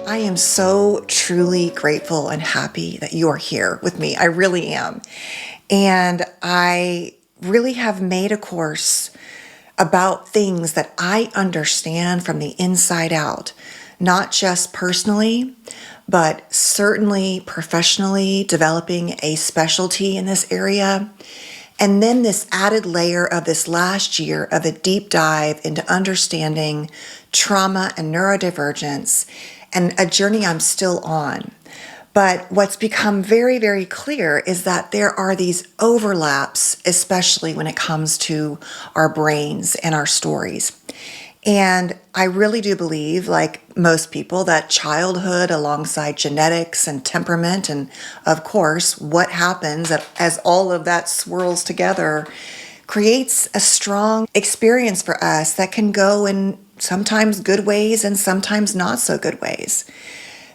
I am so truly grateful and happy that you are here with me. I really am. And I really have made a course about things that I understand from the inside out, not just personally, but certainly professionally, developing a specialty in this area. And then this added layer of this last year of a deep dive into understanding trauma and neurodivergence, and a journey I'm still on. But what's become very, very clear is that there are these overlaps, especially when it comes to our brains and our stories. And I really do believe, like most people, that childhood alongside genetics and temperament, and of course, what happens as all of that swirls together, creates a strong experience for us that can go in sometimes good ways and sometimes not so good ways.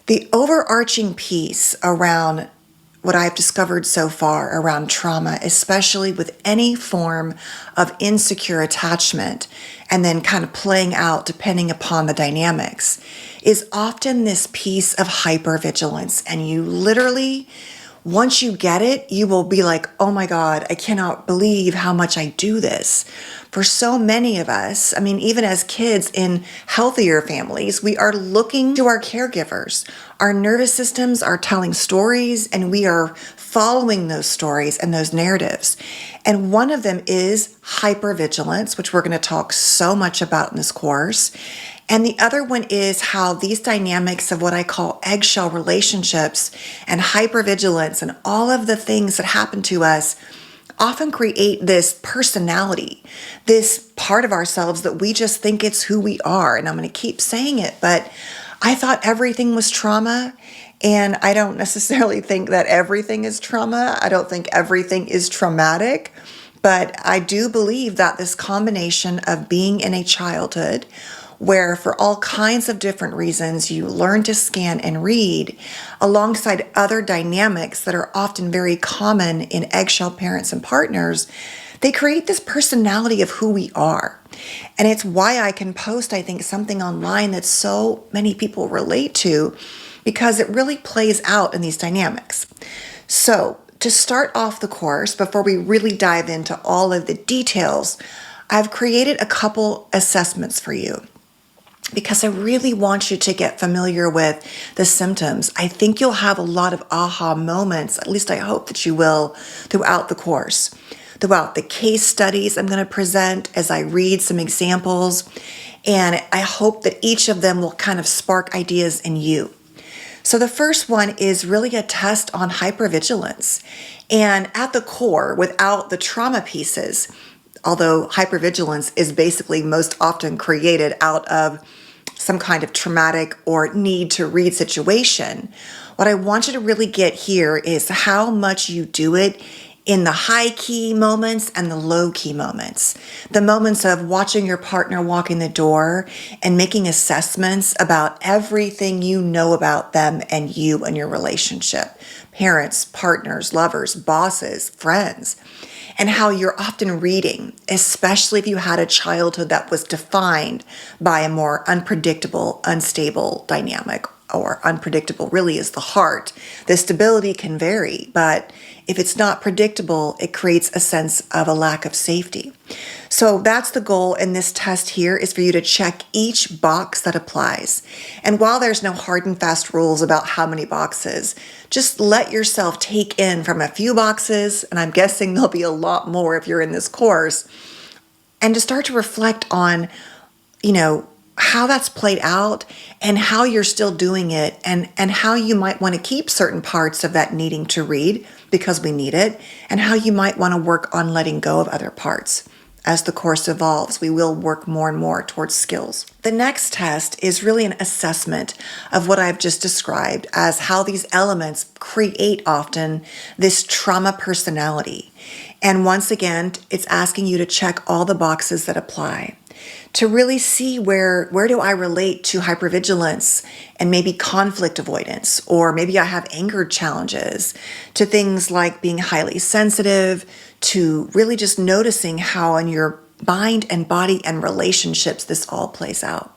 The overarching piece around what I've discovered so far around trauma, especially with any form of insecure attachment, and then kind of playing out depending upon the dynamics, is often this piece of hyper-vigilance. And you literally, once you get it, you will be like, oh my God, I cannot believe how much I do this. For so many of us, I mean, even as kids in healthier families, we are looking to our caregivers. Our nervous systems are telling stories, and we are following those stories and those narratives. And one of them is hypervigilance, which we're going to talk so much about in this course. And the other one is how these dynamics of what I call eggshell relationships and hypervigilance and all of the things that happen to us often create this personality, this part of ourselves that we just think it's who we are. And I'm going to keep saying it, but I thought everything was trauma. And I don't necessarily think that everything is trauma. I don't think everything is traumatic. But I do believe that this combination of being in a childhood where for all kinds of different reasons you learn to scan and read alongside other dynamics that are often very common in eggshell parents and partners, they create this personality of who we are. And it's why I can post, I think, something online that so many people relate to, because it really plays out in these dynamics. So to start off the course, before we really dive into all of the details, I've created a couple assessments for you, because I really want you to get familiar with the symptoms. I think you'll have a lot of aha moments, at least I hope that you will, throughout the course. Throughout the case studies I'm going to present as I read some examples, and I hope that each of them will kind of spark ideas in you. So the first one is really a test on hypervigilance. And at the core, without the trauma pieces, although hypervigilance is basically most often created out of some kind of traumatic or need to read situation, what I want you to really get here is how much you do it in the high key moments and the low key moments. The moments of watching your partner walk in the door and making assessments about everything you know about them and you and your relationship. Parents, partners, lovers, bosses, friends. And how you're often reading, especially if you had a childhood that was defined by a more unpredictable, unstable dynamic, or unpredictable really is the heart. The stability can vary, but if it's not predictable, it creates a sense of a lack of safety. So that's the goal in this test here, is for you to check each box that applies. And while there's no hard and fast rules about how many boxes, just let yourself take in from a few boxes, and I'm guessing there'll be a lot more if you're in this course, and to start to reflect on, how that's played out and how you're still doing it, and how you might want to keep certain parts of that needing to read because we need it, and how you might want to work on letting go of other parts. As the course evolves, we will work more and more towards skills. The next test is really an assessment of what I've just described as how these elements create often this trauma personality. And once again, it's asking you to check all the boxes that apply, to really see where do I relate to hypervigilance and maybe conflict avoidance, or maybe I have anger challenges, to things like being highly sensitive, to really just noticing how in your mind and body and relationships this all plays out.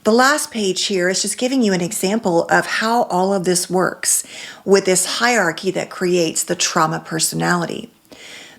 The last page here is just giving you an example of how all of this works with this hierarchy that creates the trauma personality.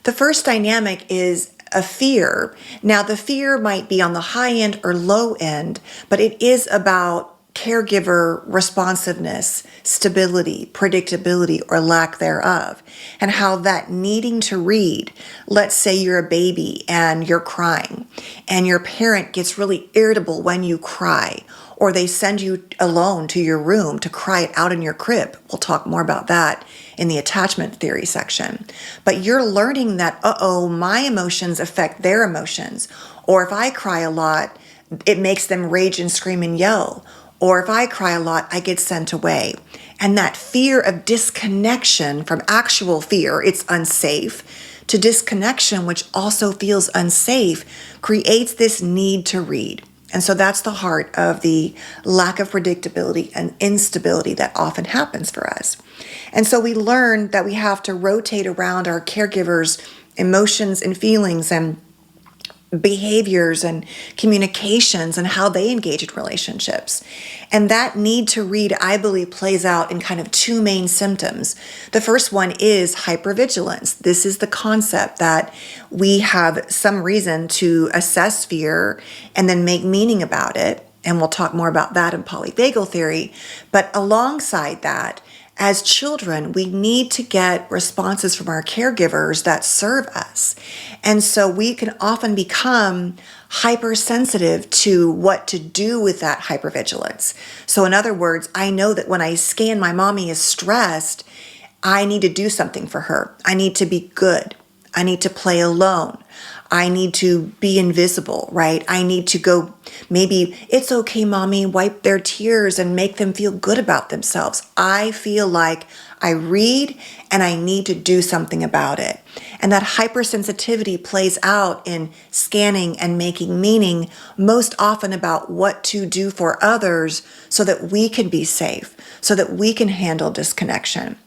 The first dynamic is a fear. Now, the fear might be on the high end or low end, but it is about caregiver responsiveness, stability, predictability, or lack thereof, and how that needing to read, let's say you're a baby and you're crying, and your parent gets really irritable when you cry, or they send you alone to your room to cry it out in your crib. We'll talk more about that in the attachment theory section. But you're learning that, my emotions affect their emotions. Or if I cry a lot, it makes them rage and scream and yell. Or if I cry a lot, I get sent away. And that fear of disconnection from actual fear, it's unsafe, to disconnection, which also feels unsafe, creates this need to read. And so that's the heart of the lack of predictability and instability that often happens for us. And so we learn that we have to rotate around our caregivers' emotions and feelings and behaviors and communications and how they engage in relationships. And that need to read, I believe, plays out in kind of two main symptoms. The first one is hyper-vigilance. This is the concept that we have some reason to assess fear and then make meaning about it. And we'll talk more about that in polyvagal theory. But alongside that, as children, we need to get responses from our caregivers that serve us. And so we can often become hypersensitive to what to do with that hypervigilance. So in other words, I know that when I scan my mommy is stressed, I need to do something for her. I need to be good. I need to play alone. I need to be invisible, right? I need to go, maybe it's okay, mommy, wipe their tears and make them feel good about themselves. I feel like I read and I need to do something about it. And that hypersensitivity plays out in scanning and making meaning, most often about what to do for others so that we can be safe, so that we can handle disconnection.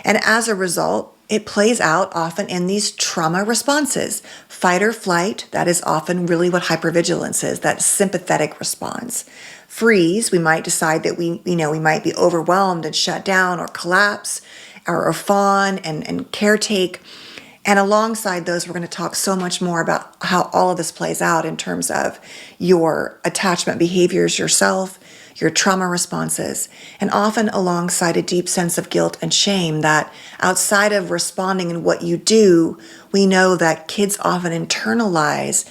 And as a result, it plays out often in these trauma responses. Fight or flight, that is often really what hypervigilance is, that sympathetic response. Freeze, we might decide that we might be overwhelmed and shut down or collapse, or fawn and caretake. And alongside those, we're going to talk so much more about how all of this plays out in terms of your attachment behaviors yourself, your trauma responses, and often alongside a deep sense of guilt and shame that outside of responding in what you do, we know that kids often internalize,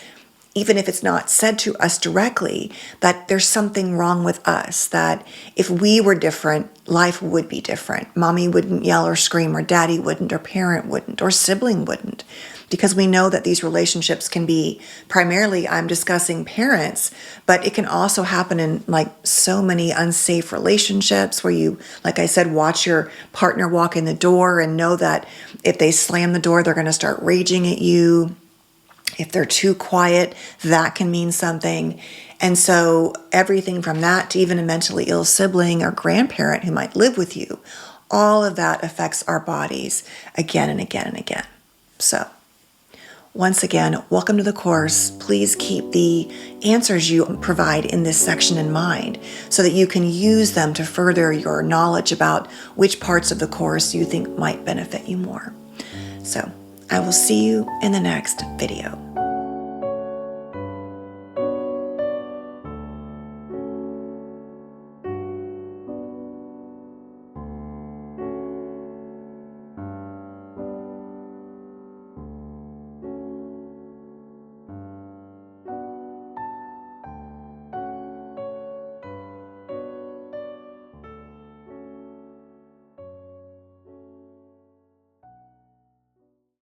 even if it's not said to us directly, that there's something wrong with us, that if we were different, life would be different. Mommy wouldn't yell or scream, or daddy wouldn't, or parent wouldn't, or sibling wouldn't. Because we know that these relationships can be primarily, I'm discussing parents, but it can also happen in like so many unsafe relationships where you, like I said, watch your partner walk in the door and know that if they slam the door, they're going to start raging at you. If they're too quiet, that can mean something. And so everything from that to even a mentally ill sibling or grandparent who might live with you, all of that affects our bodies again and again and again. So once again, welcome to the course. Please keep the answers you provide in this section in mind so that you can use them to further your knowledge about which parts of the course you think might benefit you more. So I will see you in the next video.